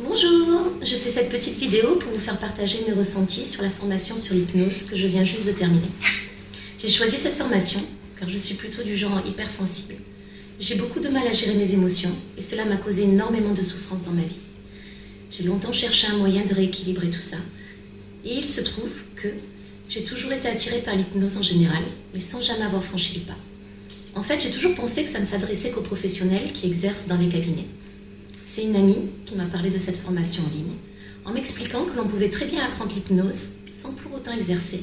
Bonjour, je fais cette petite vidéo pour vous faire partager mes ressentis sur la formation sur l'hypnose que je viens juste de terminer. J'ai choisi cette formation car je suis plutôt du genre hypersensible. J'ai beaucoup de mal à gérer mes émotions et cela m'a causé énormément de souffrance dans ma vie. J'ai longtemps cherché un moyen de rééquilibrer tout ça et il se trouve que j'ai toujours été attirée par l'hypnose en général mais sans jamais avoir franchi le pas. En fait, j'ai toujours pensé que ça ne s'adressait qu'aux professionnels qui exercent dans les cabinets. C'est une amie qui m'a parlé de cette formation en ligne, en m'expliquant que l'on pouvait très bien apprendre l'hypnose sans pour autant exercer,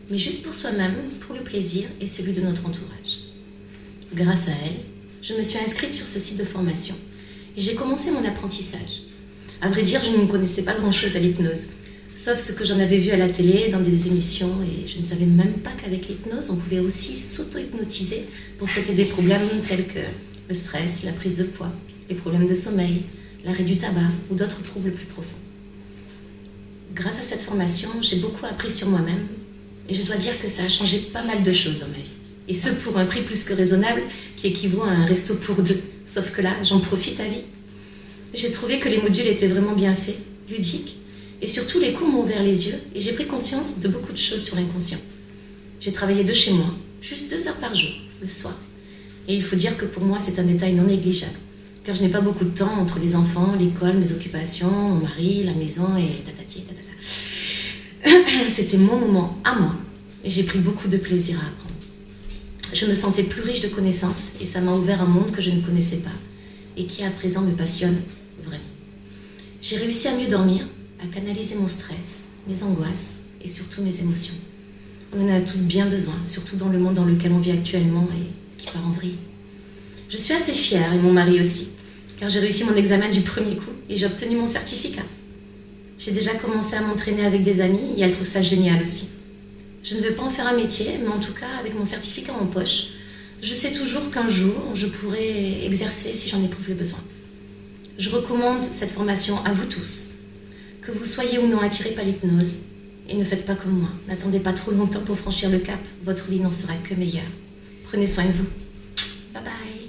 mais juste pour soi-même, pour le plaisir et celui de notre entourage. Grâce à elle, je me suis inscrite sur ce site de formation et j'ai commencé mon apprentissage. À vrai dire, je ne connaissais pas grand-chose à l'hypnose, sauf ce que j'en avais vu à la télé, dans des émissions, et je ne savais même pas qu'avec l'hypnose, on pouvait aussi s'auto-hypnotiser pour traiter des problèmes tels que le stress, la prise de poids, les problèmes de sommeil, l'arrêt du tabac ou d'autres troubles plus profonds. Grâce à cette formation, j'ai beaucoup appris sur moi-même et je dois dire que ça a changé pas mal de choses dans ma vie. Et ce pour un prix plus que raisonnable qui équivaut à un resto pour deux. Sauf que là, j'en profite à vie. J'ai trouvé que les modules étaient vraiment bien faits, ludiques, et surtout les cours m'ont ouvert les yeux et j'ai pris conscience de beaucoup de choses sur l'inconscient. J'ai travaillé de chez moi, juste 2 heures par jour, le soir. Et il faut dire que pour moi, c'est un détail non négligeable. Car je n'ai pas beaucoup de temps entre les enfants, l'école, mes occupations, mon mari, la maison et tatati et tatata. C'était mon moment à moi et j'ai pris beaucoup de plaisir à apprendre. Je me sentais plus riche de connaissances et ça m'a ouvert un monde que je ne connaissais pas et qui à présent me passionne vraiment. J'ai réussi à mieux dormir, à canaliser mon stress, mes angoisses et surtout mes émotions. On en a tous bien besoin, surtout dans le monde dans lequel on vit actuellement et qui part en vrille. Je suis assez fière, et mon mari aussi, car j'ai réussi mon examen du premier coup et j'ai obtenu mon certificat. J'ai déjà commencé à m'entraîner avec des amis et elles trouvent ça génial aussi. Je ne veux pas en faire un métier, mais en tout cas, avec mon certificat en poche, je sais toujours qu'un jour, je pourrai exercer si j'en éprouve le besoin. Je recommande cette formation à vous tous, que vous soyez ou non attirés par l'hypnose, et ne faites pas comme moi. N'attendez pas trop longtemps pour franchir le cap, votre vie n'en sera que meilleure. Prenez soin de vous. Bye bye.